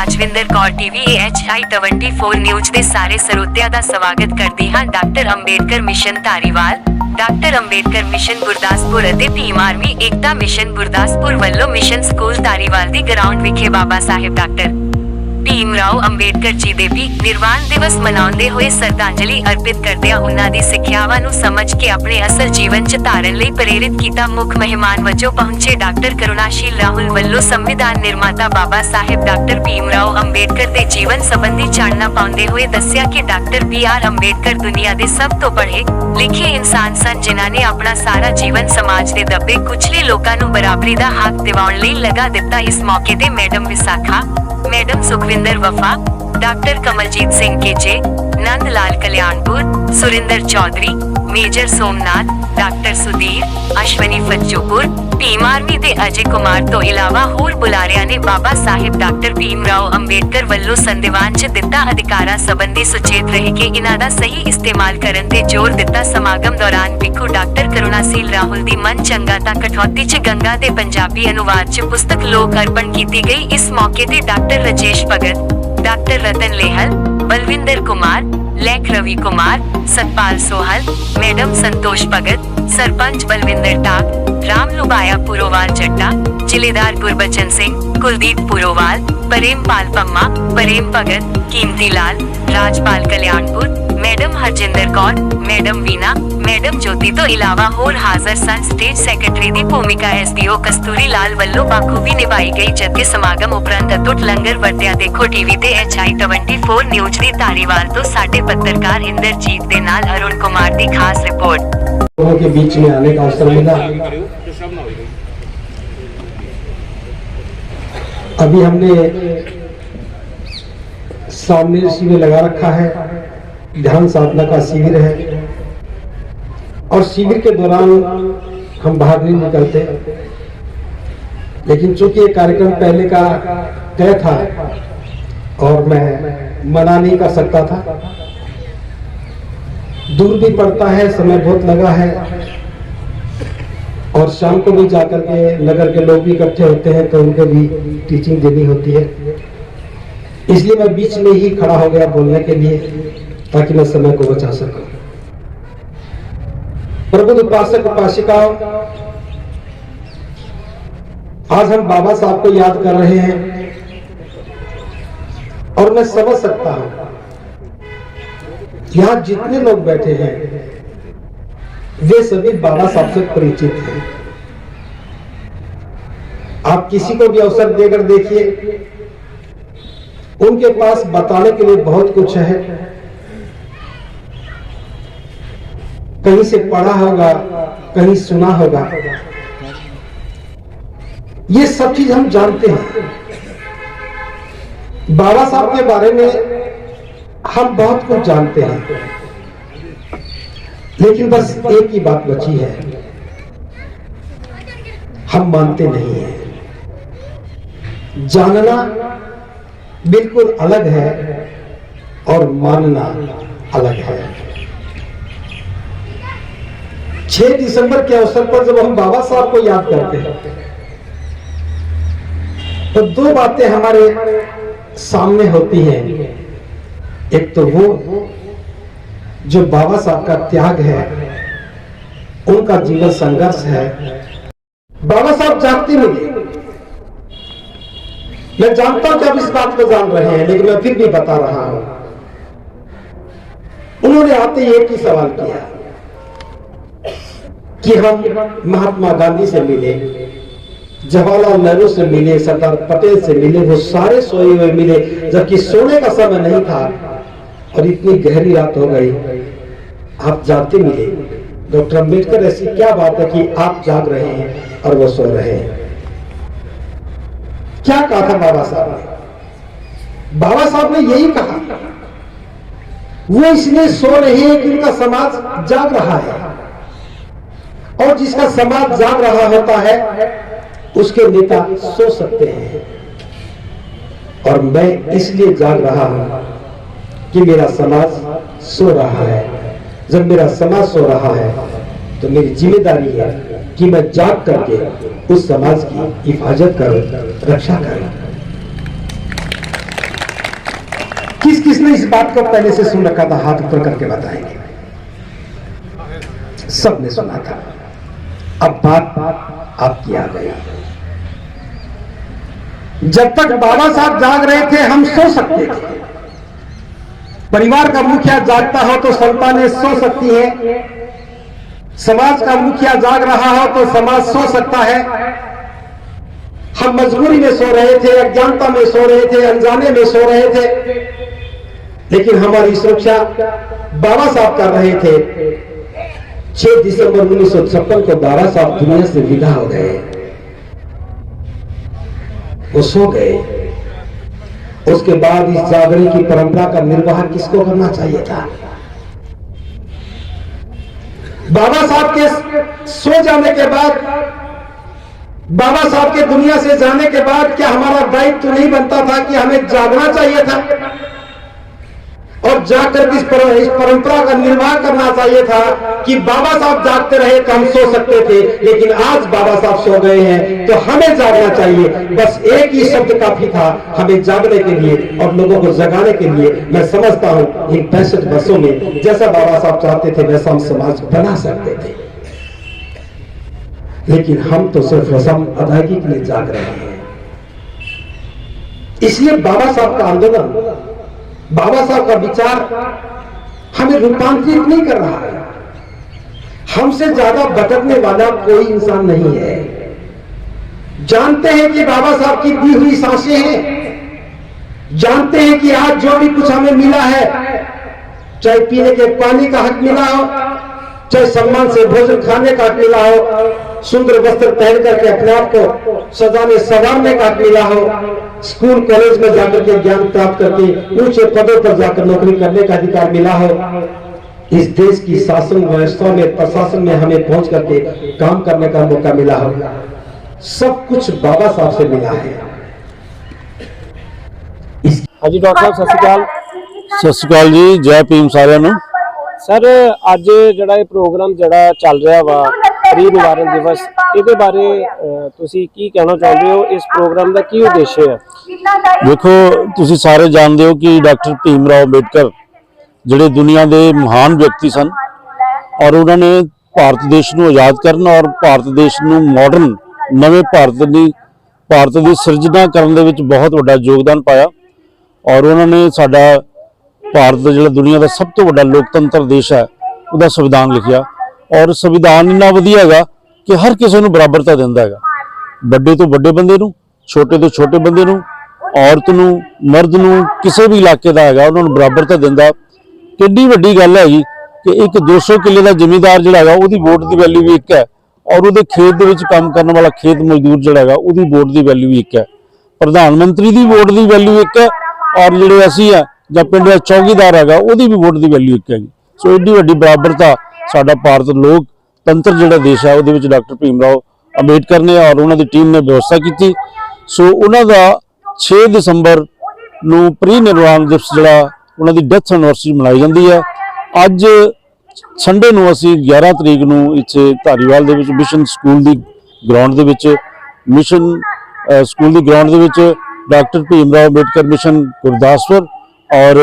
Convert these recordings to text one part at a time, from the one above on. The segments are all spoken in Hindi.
Rajwinder Kaur TV HI 24 news ਦੇ ਸਾਰੇ ਸਰੋਤਿਆਂ ਦਾ ਸਵਾਗਤ ਕਰਦੀ ਹਾਂ। Doctor Ambedkar mission Dhariwal, doctor Ambedkar mission Gurdaspur ਅਤੇ ਟੀਮ ਆਰਮੀ ਏਕਤਾ ਮਿਸ਼ਨ ਗੁਰਦਾਸਪੁਰ ਵੱਲੋਂ ਮਿਸ਼ਨ ਸਕੂਲ ਧਾਰੀਵਾਲ ਦੀ ਗਰਾਊਂਡ ਵਿਖੇ ਬਾਬਾ ਸਾਹਿਬ ਡਾਕਟਰ ਭੀਮਰਾਓ ਅੰਬੇਡਕਰ ਜੀ ਦੇ ਵੀ ਨਿਰਵਾਣ ਦਿਵਸ ਮਨਾਉਂਦੇ ਹੋਏ ਸ਼ਰਧਾਂਜਲੀ ਅਰਪਿਤ ਕਰਦਿਆਂ ਉਹਨਾਂ ਦੀ ਸਿੱਖਿਆਵਾਂ ਨੂੰ ਸਮਝ ਕੇ ਆਪਣੇ ਅਸਲ ਜੀਵਨ 'ਚ ਧਾਰਨ ਲਈ ਪ੍ਰੇਰਿਤ ਕੀਤਾ। ਮੁੱਖ ਮਹਿਮਾਨ ਵਜੋਂ ਪਹੁੰਚੇ ਡਾਕਟਰ ਕਰੁਣਾਸ਼ੀਲ ਰਾਹੁਲ ਵੱਲੋਂ ਸੰਵਿਧਾਨ ਨਿਰਮਾਤਾ ਬਾਬਾ ਸਾਹਿਬ ਡਾਕਟਰ ਭੀਮਰਾਓ ਅੰਬੇਡਕਰ ਦੇ ਜੀਵਨ ਸੰਬੰਧੀ ਚਾਨਣਾ ਪਾਉਂਦੇ ਹੋਏ ਦੱਸਿਆ ਕਿ ਡਾਕਟਰ BR ਅੰਬੇਡਕਰ ਦੁਨੀਆ ਦੇ ਸਭ ਤੋਂ ਪੜ੍ਹੇ ਲਿਖੇ ਇਨਸਾਨ ਸਨ, ਜਿਨ੍ਹਾਂ ਨੇ ਆਪਣਾ ਸਾਰਾ ਜੀਵਨ ਸਮਾਜ ਦੇ ਦੱਬੇ ਕੁਚਲੇ ਲੋਕਾਂ ਨੂੰ ਬਰਾਬਰੀ ਦਾ ਹੱਕ ਦਿਵਾਉਣ ਲਈ ਲਗਾ ਦਿੱਤਾ। ਇਸ ਮੌਕੇ ਤੇ madam Visakha, madam Sukhwinder Wafa, doctor Kamaljit Singh Keche, Nandlal Kalyanpur, Surinder Chaudhary, major Somnath, doctor Sudhir, Ashwani Fazzopur, team army दे अजय कुमार तो इलावा होर बुलारिया ने बाबा साहिब डॉक्टर भीमराव अंबेडकर वल्लों संविधान च दिता अधिकारां संबंधी सुचेत रह के इन्हां दा सही इस्तेमाल करन ते जोर दिता। समागम दौरान भिक्खू डॉक्टर करुणाशील राहुल दी मन चंगा ता कठौती च गंगा दे पंजाबी अनुवाद च पुस्तक लोक अर्पण कीती गई। इस मौके ते डॉक्टर राजेश भगत, डॉक्टर रतन लेहल, बलविंदर कुमार, लेख रवि कुमार, सतपाल सोहल, मैडम संतोष भगत, सरपंच बलविंदर टाक, राम लुबाया पुरोवाल जट्टा, जिलेदार Gurbachan Singh, Kuldeep पुरोवाल, Prempal Pamma, Prem Bhagat, Kimti Lal, Rajpal Kalyanpur, madam Harjinder Kaur, madam Veena, madam Jyoti तो इलावा होर हाजर सन। स्टेज सैकटरी दी भूमिका SDO कस्तूरी लाल वल्लों बाखूबी निभाई गई, जबकि समागम उपरंत अटुट लंगर वरत्या। देखो टीवी ते HI 24 न्यूज दी धारीवाल तो साडे पत्रकार इंद्रजीत दे नाल अरुण कुमार दी खास रिपोर्ट। लोगों के बीच में आने का अवसर मिला। अभी हमने सामने शिविर लगा रखा है, ध्यान साधना का शिविर है, और शिविर के दौरान हम बाहर नहीं निकलते, लेकिन चूंकि ये कार्यक्रम पहले का तय था और मैं मना नहीं कर सकता था, दूर भी पड़ता है, समय बहुत लगा है, और शाम को भी जाकर के नगर के लोग भी इकट्ठे होते हैं तो उनको भी टीचिंग देनी होती है, इसलिए मैं बीच में ही खड़ा हो गया बोलने के लिए ताकि मैं समय को बचा सकूं। प्रबुद्ध उपासक उपासिकाओं, आज हम बाबा साहब को याद कर रहे हैं, और मैं समझ सकता हूं यहां जितने लोग बैठे हैं वे सभी बाबा साहब से परिचित हैं। आप किसी को भी अवसर देकर देखिए, उनके पास बताने के लिए बहुत कुछ है, कहीं से पढ़ा होगा, कहीं सुना होगा, ये सब चीज हम जानते हैं। बाबा साहब के बारे में हम बहुत कुछ जानते हैं, लेकिन बस एक ही बात बची है, हम मानते नहीं हैं। जानना बिल्कुल अलग है और मानना अलग है। 6 दिसंबर के अवसर पर जब हम बाबा साहब को याद करते हैं तो 2 बातें हमारे सामने होती हैं। एक तो वो जो बाबा साहब का त्याग है, उनका जीवन संघर्ष है। बाबा साहब जानते नहीं, मैं जानता हूं कि आप इस बात को जान रहे हैं, लेकिन मैं फिर भी बता रहा हूं। उन्होंने आते ही एक ही सवाल किया कि हम महात्मा गांधी से मिले, जवाहरलाल नेहरू से मिले, सरदार पटेल से मिले, वो सारे सोए हुए मिले, जबकि सोने का समय नहीं था और इतनी गहरी रात हो गई, आप जागते मिले। डॉक्टर अंबेडकर, ऐसी क्या बात है कि आप जाग रहे हैं और वो सो रहे हैं? क्या कहा था बाबा साहब ने? बाबा साहब ने यही कहा, वो इसलिए सो रहे हैं कि उनका समाज जाग रहा है, और जिसका समाज जाग रहा होता है उसके नेता सो सकते हैं। और मैं इसलिए जाग रहा हूं कि मेरा समाज सो रहा है। जब मेरा समाज सो रहा है तो मेरी जिम्मेदारी है कि मैं जाग करके उस समाज की हिफाजत करूं, रक्षा करूं। किसने इस बात को पहले से सुन रखा था? हाथ ऊपर करके बताएंगे। सबने सुना था। अब बात आपकी आ गई। जब तक बाबा साहब जाग रहे थे हम सो सकते थे। परिवार का मुखिया जागता हो तो संतानें सो सकती है, समाज का मुखिया जाग रहा हो तो समाज सो सकता है। हम मजबूरी में सो रहे थे, अज्ञानता में सो रहे थे, अनजाने में सो रहे थे, लेकिन हमारी सुरक्षा बाबा साहब कर रहे थे। 6 दिसंबर 1956 को बाबा साहब दुनिया से विदा हो गए। वो सो गए। उसके बाद इस जागरण की परंपरा का निर्वाह किसको करना चाहिए था? बाबा साहब के सो जाने के बाद, बाबा साहब के दुनिया से जाने के बाद क्या हमारा दायित्व तो नहीं बनता था कि हमें जागना चाहिए था और जाकर इस परंपरा का निर्वाह करना चाहिए था कि बाबा साहब जागते रहे तो हम सो सकते थे, लेकिन आज बाबा साहब सो गए हैं तो हमें जागना चाहिए। बस एक ही शब्द काफी था हमें जागने के लिए और लोगों को जगाने के लिए। मैं समझता हूं इन 65 वर्षों में जैसा बाबा साहब चाहते थे वैसा हम समाज बना सकते थे, लेकिन हम तो सिर्फ रस्म अदायगी के लिए जाग रहे हैं। इसलिए बाबा साहब का आंदोलन, बाबा साहब का विचार हमें रूपांतरित नहीं कर रहा है। हमसे ज्यादा भटकने वाला कोई इंसान नहीं है। जानते हैं कि बाबा साहब की दी हुई सांसें हैं, जानते हैं कि आज जो भी कुछ हमें मिला है, चाहे पीने के पानी का हक मिला हो, चाहे सम्मान से भोजन खाने का हक मिला हो, सुंदर वस्त्र पहन करके अपने आप को सजाने संवारने का हक मिला हो, स्कूल कॉलेज में जाकर के ज्ञान प्राप्त करके ऊंचे पदों पर जाकर नौकरी करने का अधिकार मिला हो, इस देश की शासन व्यवस्था में, प्रशासन में हमें पहुंच करके काम करने का मौका मिला हो, सब कुछ बाबा साहब से मिला है। हाँ जी डॉक्टर साहब सत श्री अकाल। सत श्री अकाल जी, जय भीम साਰਿਆਂ ਨੂੰ। सर ਅੱਜ ਜਿਹੜਾ ਇਹ ਪ੍ਰੋਗਰਾਮ ਜਿਹੜਾ ਚੱਲ ਰਿਹਾ ਵਾ ਪ੍ਰੀ ਨਿਵਾਰਨ ਦਿਵਸ, ਇਹਦੇ ਬਾਰੇ ਤੁਸੀਂ ਕੀ ਕਹਿਣਾ ਚਾਹੁੰਦੇ ਹੋ? ਇਸ ਪ੍ਰੋਗਰਾਮ ਦਾ ਕੀ ਉਦੇਸ਼ ਹੈ? ਦੇਖੋ, ਤੁਸੀਂ ਸਾਰੇ ਜਾਣਦੇ ਹੋ ਕਿ ਡਾਕਟਰ ਭੀਮ ਰਾਓ ਅੰਬੇਡਕਰ ਜਿਹੜੇ ਦੁਨੀਆ ਦੇ ਮਹਾਨ ਵਿਅਕਤੀ ਸਨ ਔਰ ਉਹਨਾਂ ਨੇ ਭਾਰਤ ਦੇਸ਼ ਨੂੰ ਆਜ਼ਾਦ ਕਰਨ ਔਰ ਭਾਰਤ ਦੇਸ਼ ਨੂੰ ਮਾਡਰਨ ਨਵੇਂ ਭਾਰਤ ਦੀ ਸਿਰਜਣਾ ਕਰਨ ਦੇ ਵਿੱਚ ਬਹੁਤ ਵੱਡਾ ਯੋਗਦਾਨ ਪਾਇਆ ਔਰ ਉਹਨਾਂ ਨੇ ਸਾਡਾ ਭਾਰਤ ਦਾ ਜਿਹੜਾ ਦੁਨੀਆ ਦਾ ਸਭ ਤੋਂ ਵੱਡਾ ਲੋਕਤੰਤਰ ਦੇਸ਼ ਹੈ ਉਹਦਾ ਸੰਵਿਧਾਨ ਲਿਖਿਆ ਔਰ ਸੰਵਿਧਾਨ ਇੰਨਾ ਵਧੀਆ ਹੈਗਾ ਕਿ ਹਰ ਕਿਸੇ ਨੂੰ ਬਰਾਬਰਤਾ ਦਿੰਦਾ ਹੈਗਾ। ਵੱਡੇ ਤੋਂ ਵੱਡੇ ਬੰਦੇ ਨੂੰ, ਛੋਟੇ ਤੋਂ ਛੋਟੇ ਬੰਦੇ ਨੂੰ, ਔਰਤ ਨੂੰ, ਮਰਦ ਨੂੰ, ਕਿਸੇ ਵੀ ਇਲਾਕੇ ਦਾ ਹੈਗਾ ਉਹਨਾਂ ਨੂੰ ਬਰਾਬਰਤਾ ਦਿੰਦਾ। ਕਿੰਨੀ ਵੱਡੀ ਗੱਲ ਹੈਗੀ ਕਿ ਇੱਕ 200 ਕਿੱਲੇ ਦਾ ਜ਼ਿਮੀਂਦਾਰ ਜਿਹੜਾ ਹੈਗਾ ਉਹਦੀ ਵੋਟ ਦੀ ਵੈਲਿਊ ਵੀ ਇੱਕ ਹੈ ਔਰ ਉਹਦੇ ਖੇਤ ਦੇ ਵਿੱਚ ਕੰਮ ਕਰਨ ਵਾਲਾ ਖੇਤ ਮਜ਼ਦੂਰ ਜਿਹੜਾ ਹੈਗਾ ਉਹਦੀ ਵੋਟ ਦੀ ਵੈਲਿਊ ਵੀ ਇੱਕ ਹੈ। ਪ੍ਰਧਾਨ ਮੰਤਰੀ ਦੀ ਵੋਟ ਦੀ ਵੈਲਿਊ ਇੱਕ ਹੈ ਔਰ ਜਿਹੜੇ ਅਸੀਂ ਆ ਜਾਂ ਪਿੰਡ ਦਾ ਚੌਕੀਦਾਰ ਹੈਗਾ ਉਹਦੀ ਵੀ ਵੋਟ ਦੀ ਵੈਲਿਊ ਇੱਕ ਹੈਗੀ। ਸੋ ਏਡੀ ਵੱਡੀ ਬਰਾਬਰਤਾ ਸਾਡਾ ਭਾਰਤ ਲੋਕਤੰਤਰ ਜਿਹੜਾ ਦੇਸ਼ ਹੈ ਉਹਦੇ ਵਿੱਚ ਡਾਕਟਰ ਭੀਮ ਰਾਓ ਅੰਬੇਡਕਰ ਨੇ ਔਰ ਉਹਨਾਂ ਦੀ ਟੀਮ ਨੇ ਵਿਵਸਥਾ ਕੀਤੀ। ਸੋ ਉਹਨਾਂ ਦਾ 6 ਦਸੰਬਰ ਨੂੰ ਪ੍ਰੀ ਨਿਰਵਾਣ ਦਿਵਸ ਜਿਹੜਾ ਉਹਨਾਂ ਦੀ ਡੈਥ ਐਨਵਰਸਰੀ ਮਨਾਈ ਜਾਂਦੀ ਹੈ। ਅੱਜ ਸੰਡੇ ਨੂੰ ਅਸੀਂ 11 ਤਰੀਕ ਨੂੰ ਇੱਥੇ ਧਾਰੀਵਾਲ ਦੇ ਵਿੱਚ ਮਿਸ਼ਨ ਸਕੂਲ ਦੀ ਗਰਾਊਂਡ ਦੇ ਵਿੱਚ ਡਾਕਟਰ ਭੀਮ ਰਾਓ ਅੰਬੇਡਕਰ ਮਿਸ਼ਨ ਗੁਰਦਾਸਪੁਰ ਔਰ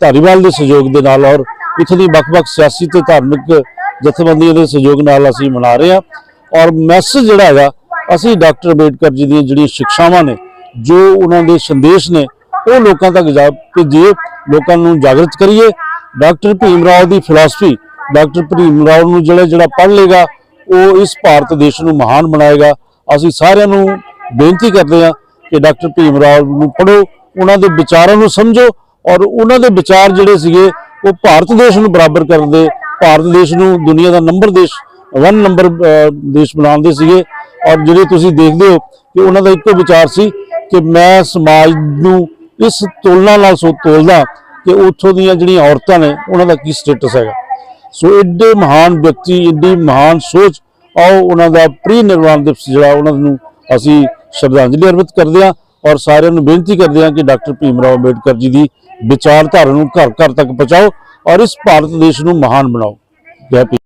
ਧਾਰੀਵਾਲ ਦੇ ਸਹਿਯੋਗ ਦੇ ਨਾਲ ਔਰ ਇੱਥੇ ਦੀ ਵੱਖ-ਵੱਖ ਸਿਆਸੀ ਤੇ ਧਾਰਮਿਕ ਜਥੇਬੰਦੀਆਂ ਦੇ ਸਹਿਯੋਗ ਨਾਲ ਅਸੀਂ ਮਨਾ ਰਹੇ ਹਾਂ। ਔਰ ਮੈਸੇਜ ਜਿਹੜਾ ਹੈਗਾ ਅਸੀਂ ਡਾਕਟਰ ਅੰਬੇਡਕਰ ਜੀ ਦੀਆਂ ਜਿਹੜੀਆਂ ਸਿੱਖਿਆਵਾਂ ਨੇ, ਜੋ ਉਹਨਾਂ ਦੇ ਸੰਦੇਸ਼ ਨੇ, ਉਹ ਲੋਕਾਂ ਤੱਕ ਭੇਜੀਏ, ਲੋਕਾਂ ਨੂੰ ਜਾਗਰਤ ਕਰੀਏ। ਡਾਕਟਰ ਭੀਮ ਰਾਓ ਦੀ ਫਿਲਾਸਫੀ, ਡਾਕਟਰ ਭੀਮ ਰਾਓ ਨੂੰ ਜਿਹੜਾ ਪੜ੍ਹ ਲੇਗਾ ਉਹ ਇਸ ਭਾਰਤ ਦੇਸ਼ ਨੂੰ ਮਹਾਨ ਬਣਾਏਗਾ। ਅਸੀਂ ਸਾਰਿਆਂ ਨੂੰ ਬੇਨਤੀ ਕਰਦੇ ਹਾਂ ਕਿ ਡਾਕਟਰ ਭੀਮ ਰਾਓ ਨੂੰ ਪੜ੍ਹੋ, ਉਹਨਾਂ ਦੇ ਵਿਚਾਰਾਂ ਨੂੰ ਸਮਝੋ ਔਰ ਉਹਨਾਂ ਦੇ ਵਿਚਾਰ ਜਿਹੜੇ ਸੀਗੇ ਉਹ ਭਾਰਤ ਦੇਸ਼ ਨੂੰ ਬਰਾਬਰ ਕਰਦੇ, ਭਾਰਤ ਦੇਸ਼ ਨੂੰ ਦੁਨੀਆ ਦਾ one ਨੰਬਰ ਦੇਸ਼ ਬਣਾਉਂਦੇ ਸੀਗੇ। ਔਰ ਜਿਹੜੇ ਤੁਸੀਂ ਦੇਖਦੇ ਹੋ ਕਿ ਉਹਨਾਂ ਦਾ ਇੱਕੋ ਵਿਚਾਰ ਸੀ ਕਿ ਮੈਂ ਸਮਾਜ ਨੂੰ ਇਸ ਤੁਲਨਾ ਨਾਲ ਤੋਲਦਾ ਕਿ ਉੱਥੋਂ ਦੀਆਂ ਜਿਹੜੀਆਂ ਔਰਤਾਂ ਨੇ ਉਹਨਾਂ ਦਾ ਕੀ ਸਟੇਟਸ ਹੈਗਾ। ਸੋ ਏਡੇ ਮਹਾਨ ਵਿਅਕਤੀ, ਏਡੀ ਮਹਾਨ ਸੋਚ, ਆਓ ਉਹਨਾਂ ਦਾ ਪ੍ਰੀ ਨਿਰਵਾਣ ਦਿਵਸ ਜਿਹੜਾ ਉਹਨਾਂ ਨੂੰ ਅਸੀਂ ਸ਼ਰਧਾਂਜਲੀ ਅਰਪਿਤ ਕਰਦੇ ਹਾਂ ਔਰ ਸਾਰਿਆਂ ਨੂੰ ਬੇਨਤੀ ਕਰਦੇ ਹਾਂ ਕਿ ਡਾਕਟਰ ਭੀਮ ਰਾਓ ਅੰਬੇਡਕਰ ਜੀ ਦੀ ਵਿਚਾਰਧਾਰਾ ਨੂੰ ਘਰ ਘਰ ਤੱਕ ਪਹੁੰਚਾਓ ਔਰ ਇਸ ਭਾਰਤ ਦੇਸ਼ ਨੂੰ ਮਹਾਨ ਬਣਾਓ। ਜੈ ਭੀਮ।